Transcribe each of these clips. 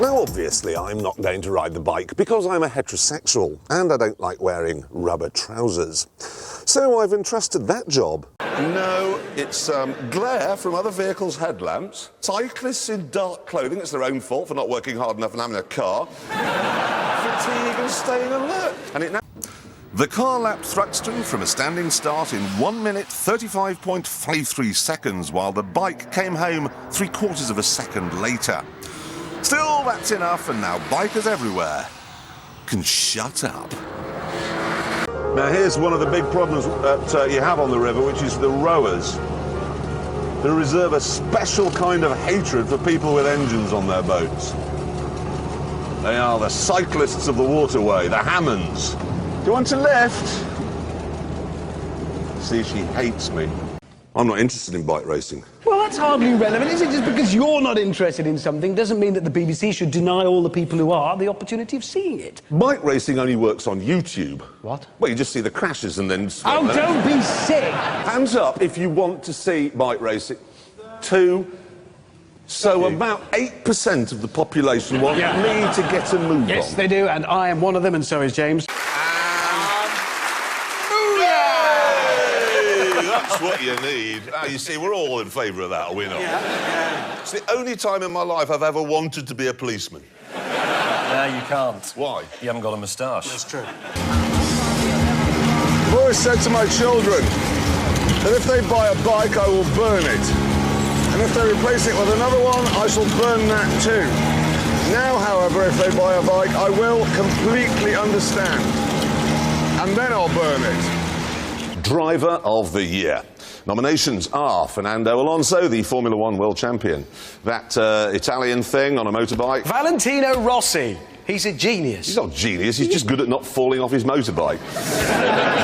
Now, obviously, I'm not going to ride the bike because I'm a heterosexual and I don't like wearing rubber trousers. So I've entrusted that job. No, it's glare from other vehicles' headlamps. Cyclists in dark clothing, it's their own fault for not working hard enough and having a car. Fatigue and staying alert. And it now... The car lapped Thruxton from a standing start in 1 minute 35.53 seconds, while the bike came home 3/4 of a second later. Still, that's enough, and now bikers everywhere can shut up. Now, here's one of the big problems that you have on the river, which is the rowers. They reserve a special kind of hatred for people with engines on their boats. They are the cyclists of the waterway, the Hammonds. Do you want to lift? See, she hates me. I'm not interested in bike racing. Well, that's hardly relevant, is it? Just because you're not interested in something doesn't mean that the BBC should deny all the people who are the opportunity of seeing it. Bike racing only works on YouTube. What? Well, you just see the crashes and then... Oh, don't be sick! Hands up if you want to see bike racing. 2. So about 8% of the population want me to get a move on. Yes, they do, and I am one of them, and so is James. That's what you need. You see, we're all in favour of that, are we not? Yeah. It's the only time in my life I've ever wanted to be a policeman. No, you can't. Why? You haven't got a moustache. That's true. I've always said to my children that if they buy a bike, I will burn it. And if they replace it with another one, I shall burn that too. Now, however, if they buy a bike, I will completely understand. And then I'll burn it. Driver of the Year. Nominations are Fernando Alonso, the Formula One world champion. That Italian thing on a motorbike. Valentino Rossi. He's a genius. He's not a genius, he's just good at not falling off his motorbike.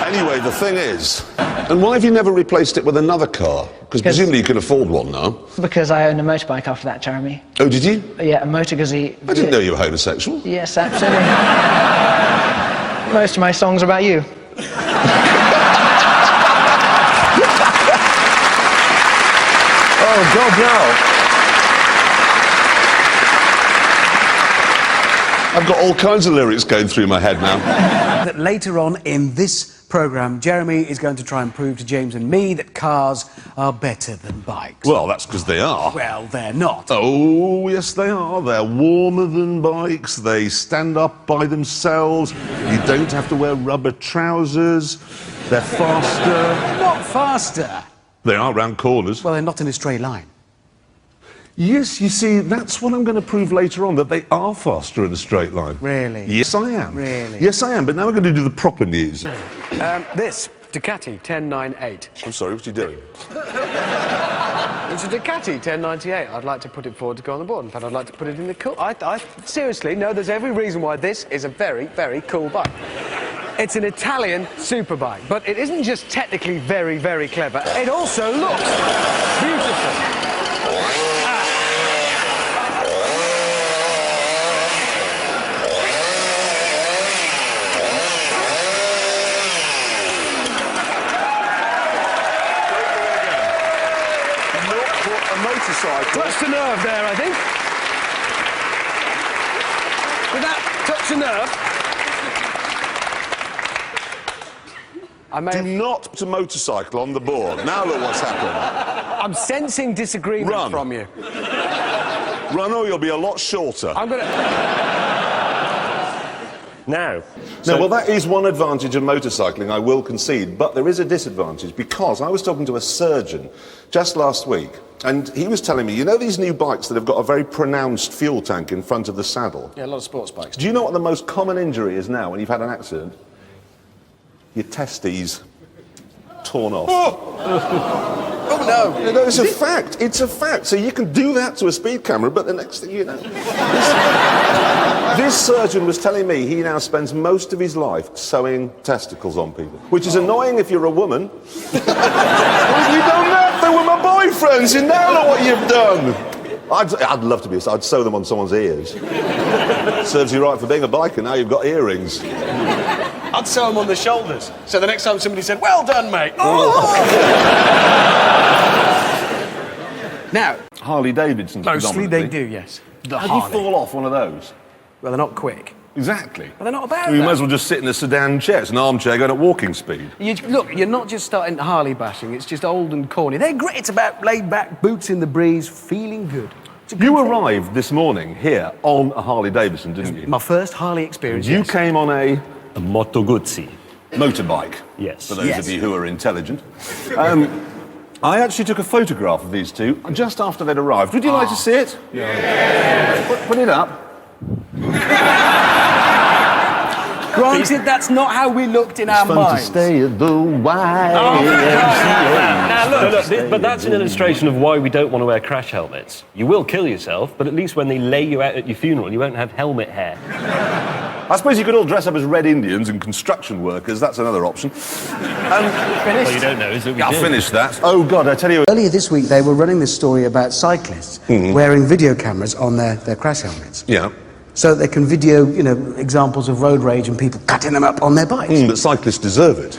Anyway, the thing is... And why have you never replaced it with another car? Because presumably you can afford one now. Because I owned a motorbike after that, Jeremy. Oh, did you? Yeah, a Motor Gazette. I didn't know you were homosexual. Yes, absolutely. Most of my songs are about you. Oh, God, no. I've got all kinds of lyrics going through my head now. That later on in this programme, Jeremy is going to try and prove to James and me that cars are better than bikes. Well, that's because they are. Well, they're not. Oh, yes, they are. They're warmer than bikes. They stand up by themselves. You don't have to wear rubber trousers. They're faster. Not faster. They are round corners. Well, they're not in a straight line. Yes, you see, that's what I'm going to prove later on, that they are faster in a straight line. Really? Yes, I am. Really? Yes, I am, but now we're going to do the proper news. This, Ducati 1098. I'm sorry, what are you doing? It's a Ducati 1098. I'd like to put it forward to go on the board. In fact, I'd like to put it in the cool... I seriously, no, there's every reason why this is a very, very cool bike. It's an Italian superbike, but it isn't just technically very, very clever. It also looks beautiful. A motorcycle. Touched a nerve there, I think. Did that touch a nerve? Do not put a motorcycle on the board. Now look what's happened. I'm sensing disagreement from you. Run or you'll be a lot shorter. I'm gonna... Now. No, well, that is one advantage of motorcycling, I will concede, but there is a disadvantage, because I was talking to a surgeon just last week, and he was telling me, you know these new bikes that have got a very pronounced fuel tank in front of the saddle? Yeah, a lot of sports bikes. Do you know what the most common injury is now when you've had an accident? Your testes torn off. Oh, no. No, it's a fact. It's a fact. So you can do that to a speed camera, but the next thing you know... This surgeon was telling me he now spends most of his life sewing testicles on people, which is annoying if you're a woman. You don't know, they were my boyfriends, you know what you've done. I'd love to be, I'd sew them on someone's ears. Serves you right for being a biker, now you've got earrings. I'd sew them on the shoulders, so the next time somebody said, "Well done, mate." Oh! Now, Harley Davidson's Mostly they do, yes. the How do you Harley. fall off one of those? Well, they're not quick. Exactly. But they're not about You that. might as well just sit in a sedan chair. It's an armchair going at walking speed. Look, you're not just starting Harley bashing, it's just old and corny. They're great. It's about laid back, boots in the breeze, feeling good. It's a good You thing. arrived this morning here on a Harley Davidson, didn't you? My first Harley experience. You yes. came on a Moto Guzzi. motorbike. Yes. For those Yes. of you who are intelligent. I actually took a photograph of these two just after they'd arrived. Would you like to see it? Yeah. Put it up. Granted, that's not how we looked in our Fun minds. to stay at the YMCA. Now, look, but that's an illustration of why we don't want to wear crash helmets. You will kill yourself, but at least when they lay you out at your funeral, you won't have helmet hair. I suppose you could all dress up as Red Indians and construction workers. That's another option. What you don't know is that we I'll do. finish that. Oh, God, I tell you... Earlier this week, they were running this story about cyclists wearing video cameras on their crash helmets. Yeah. So that they can video, examples of road rage and people cutting them up on their bikes. But cyclists deserve it.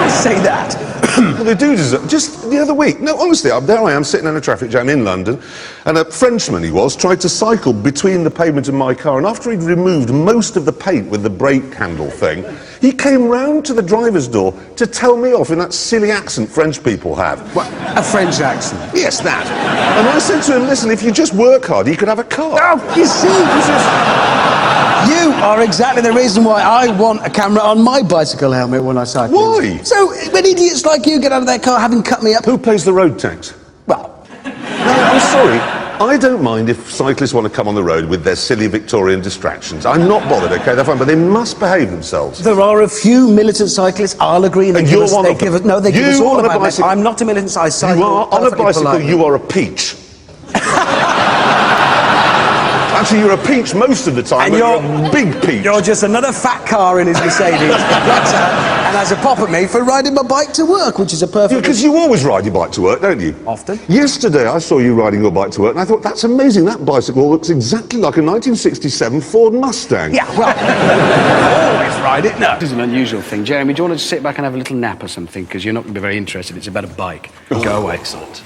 Say that. Well, they do deserve. Just the other week. No, honestly, there I am sitting in a traffic jam in London, and a Frenchman he was tried to cycle between the pavement and my car, and after he'd removed most of the paint with the brake handle thing, he came round to the driver's door to tell me off in that silly accent French people have. What, a French accent? Yes, that. And I said to him, listen, if you just work hard, you could have a car. Oh, you see, you are exactly the reason why I want a camera on my bicycle helmet when I cycle. Why? So when idiots like you get out of their car having cut me up... Who pays the road tax? Well, No, I'm sorry. I don't mind if cyclists want to come on the road with their silly Victorian distractions. I'm not bothered, OK? They're fine, but they must behave themselves. there are a few militant cyclists, I'll agree. And you're one of them. No, they give us You all on a about it. bicycle- I'm not a militant, I cycle You are on a perfectly bicycle, politely. you are a peach. Actually, you're a peach most of the time, And but you're a big peach. You're just another fat car in his Mercedes. And has a pop at me for riding my bike to work, which is a perfect... Because you always ride your bike to work, don't you? Often. Yesterday, I saw you riding your bike to work, and I thought, that's amazing. That bicycle looks exactly like a 1967 Ford Mustang. Yeah, well, always ride it. No. This is an unusual thing. Jeremy, do you want to sit back and have a little nap or something? Because you're not going to be very interested. It's about a bike. Go away. Excellent.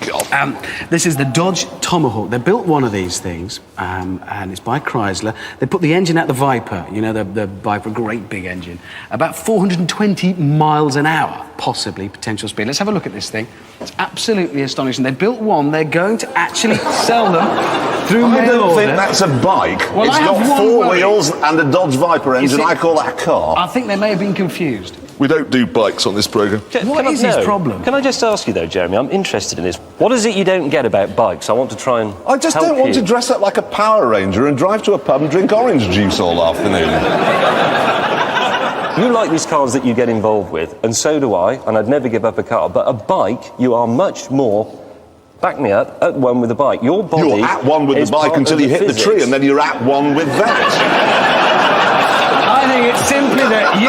This is the Dodge Tomahawk. They built one of these things, and it's by Chrysler. They put the engine out the Viper, the Viper, great big engine, about 420 miles an hour, possibly potential speed. Let's have a look at this thing. It's absolutely astonishing. They built one. They're going to actually sell them through I mail don't order. think that's a bike. Well, it's I have got one four worry. wheels and a Dodge Viper engine. see- I call that a car. I think they may have been confused. We don't do bikes on this programme. What is his problem? Can I just ask you, though, Jeremy? I'm interested in this. What is it you don't get about bikes? I want to try and I just help don't want you. to dress up like a Power Ranger and drive to a pub and drink orange juice all afternoon. You like these cars that you get involved with, and so do I, and I'd never give up a car. But a bike, you are much more, back me up, at one with the bike. Your body You're at one with is the bike part until of you hit the physics. tree, and then you're at one with that. I think it's simply that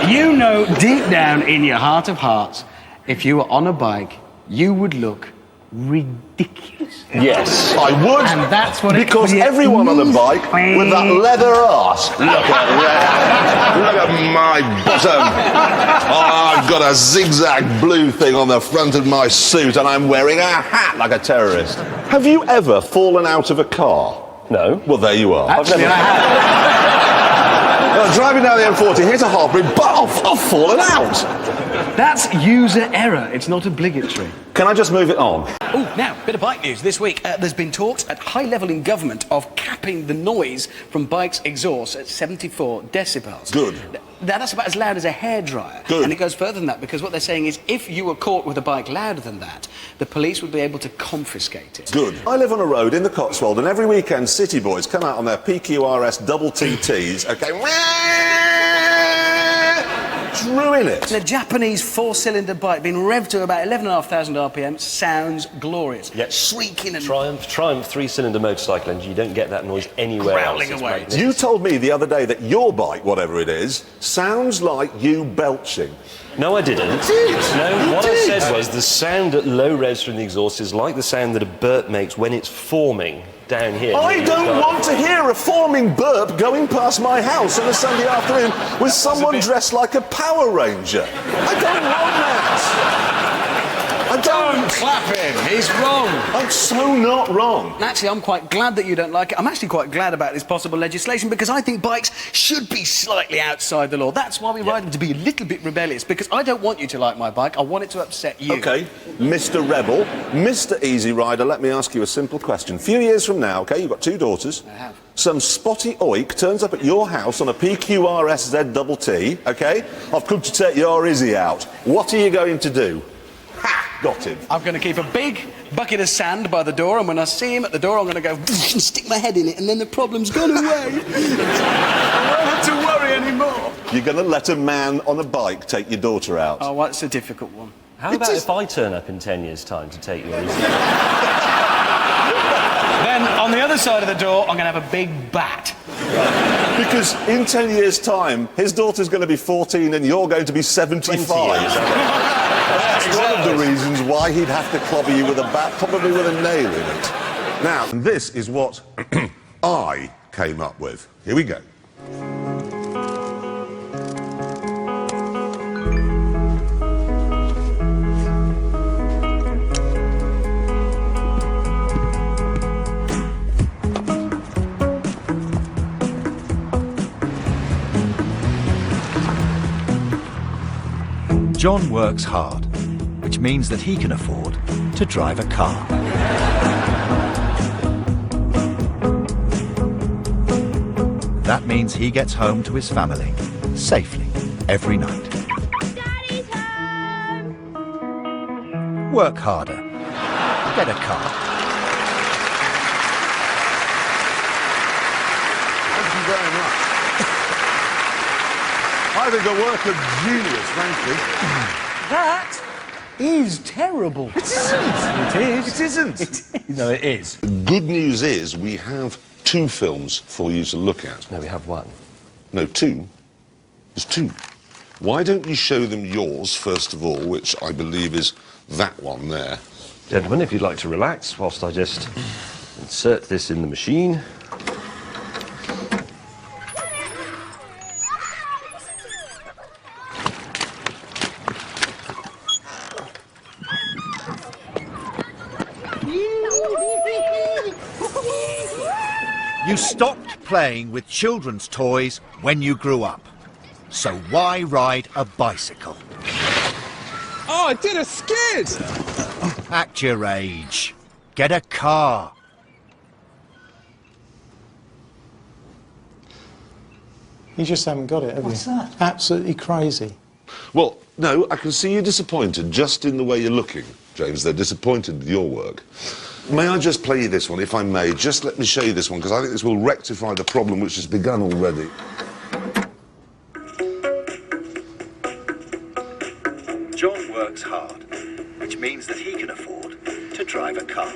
you know deep down in your heart of hearts, if you were on a bike, you would look ridiculous. Yes. I would, And that's what it because creates. everyone on a bike with that leather arse. Look at that. Look at my bottom. Oh, I've got a zigzag blue thing on the front of my suit, and I'm wearing a hat like a terrorist. Have you ever fallen out of a car? No. Well, there you are. Actually, I have. Well, driving down the M40, here's a half bridge, but I've fallen out. That's user error. It's not obligatory. Can I just move it on? Oh, now, bit of bike news. This week, there's been talks at high level in government of capping the noise from bikes' exhausts at 74 decibels. Good. Now, that's about as loud as a hairdryer. Good. And it goes further than that, because what they're saying is if you were caught with a bike louder than that, the police would be able to confiscate it. Good. I live on a road in the Cotswold, and every weekend city boys come out on their PQRS double TTs, okay, ruin it. The Japanese four-cylinder bike being revved to about 11,500 RPM sounds glorious. Yep. Shrieking and Triumph three-cylinder motorcycle engine. You don't get that noise anywhere Growling else. It's away. magnificent. You told me the other day that your bike, whatever it is, sounds like you belching. No, I didn't. You did. No, You what did. I said was the sound at low revs from the exhaust is like the sound that a burp makes when it's forming down here. I don't want to hear a forming burp going past my house on a Sunday afternoon with someone dressed like a Power Ranger. I don't want that. I Don't clap him. He's wrong. I'm so not wrong. And actually, I'm quite glad that you don't like it. I'm actually quite glad about this possible legislation because I think bikes should be slightly outside the law. That's why we ride them, to be a little bit rebellious, because I don't want you to like my bike. I want it to upset you. OK, Mr. Rebel, Mr. Easy Rider, let me ask you a simple question. A few years from now, OK, you've got 2 daughters. I have. Some spotty oik turns up at your house on a PQRSZ OK? I've come to take your Izzy out. What are you going to do? Ha! Got him. I'm going to keep a big bucket of sand by the door, and when I see him at the door, I'm going to go and stick my head in it, and then the problem's gone away. I won't have to worry anymore. You're going to let a man on a bike take your daughter out? Oh, well, that's a difficult one. How about if I turn up in 10 years' time to take yours? Then, on the other side of the door, I'm going to have a big bat. Because in 10 years' time, his daughter's going to be 14 and you're going to be 75. That's one of the reasons why he'd have to clobber you with a bat, probably with a nail in it. Now, this is what I came up with. Here we go. John works hard, which means that he can afford to drive a car. That means he gets home to his family safely every night. Daddy's home! Work harder. Get a car. Thank you very much. I think a work of genius, frankly. That is terrible. It isn't. It is. It isn't. No, it is. Good news is we have 2 films for you to look at. No, we have 1. No, 2. There's 2. Why don't you show them yours, first of all, which I believe is that one there. Gentlemen, if you'd like to relax whilst I just insert this in the machine. You stopped playing with children's toys when you grew up. So why ride a bicycle? Oh, I did a skid! Act your age. Get a car. You just haven't got it, have you? What's that? Absolutely crazy. Well, no, I can see you're disappointed just in the way you're looking, James. They're disappointed with your work. May I just play you this one, if I may? Just let me show you this one, because I think this will rectify the problem which has begun already. John works hard, which means that he can afford to drive a car.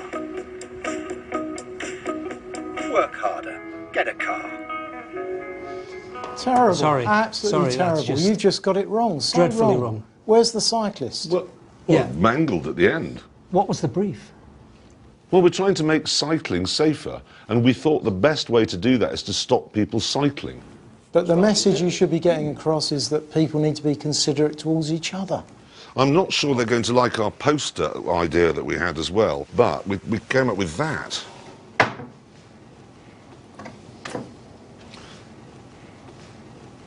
Work harder. Get a car. Terrible. Sorry. Absolutely Sorry, that's terrible. just You just got it wrong. So dreadfully wrong. Where's the cyclist? Well, Yeah. mangled at the end. What was the brief? Well, we're trying to make cycling safer, and we thought the best way to do that is to stop people cycling. But the message you should be getting across is that people need to be considerate towards each other. I'm not sure they're going to like our poster idea that we had as well, but we came up with that.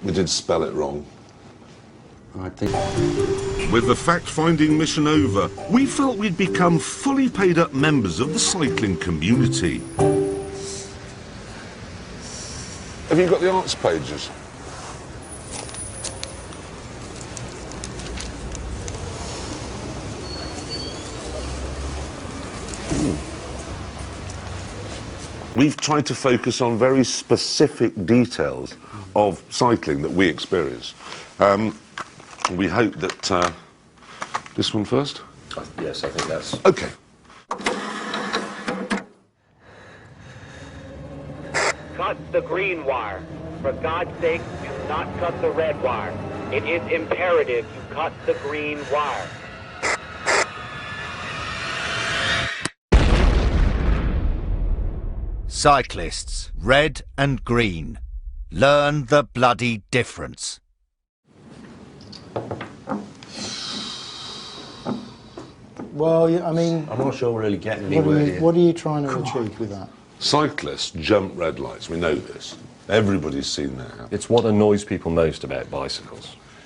We did spell it wrong. I think... With the fact-finding mission over, we felt we'd become fully paid-up members of the cycling community. Have you got the arts pages? We've tried to focus on very specific details of cycling that we experience. We hope that... this one first? Yes, I think that's... OK. Cut the green wire. For God's sake, do not cut the red wire. It is imperative you cut the green wire. Cyclists, red and green. Learn the bloody difference. Well, I mean, I'm not sure we're really getting anywhere here. what are you trying to achieve with that? Cyclists jump red lights. We know this. Everybody's seen that happen. It's what annoys people most about bicycles.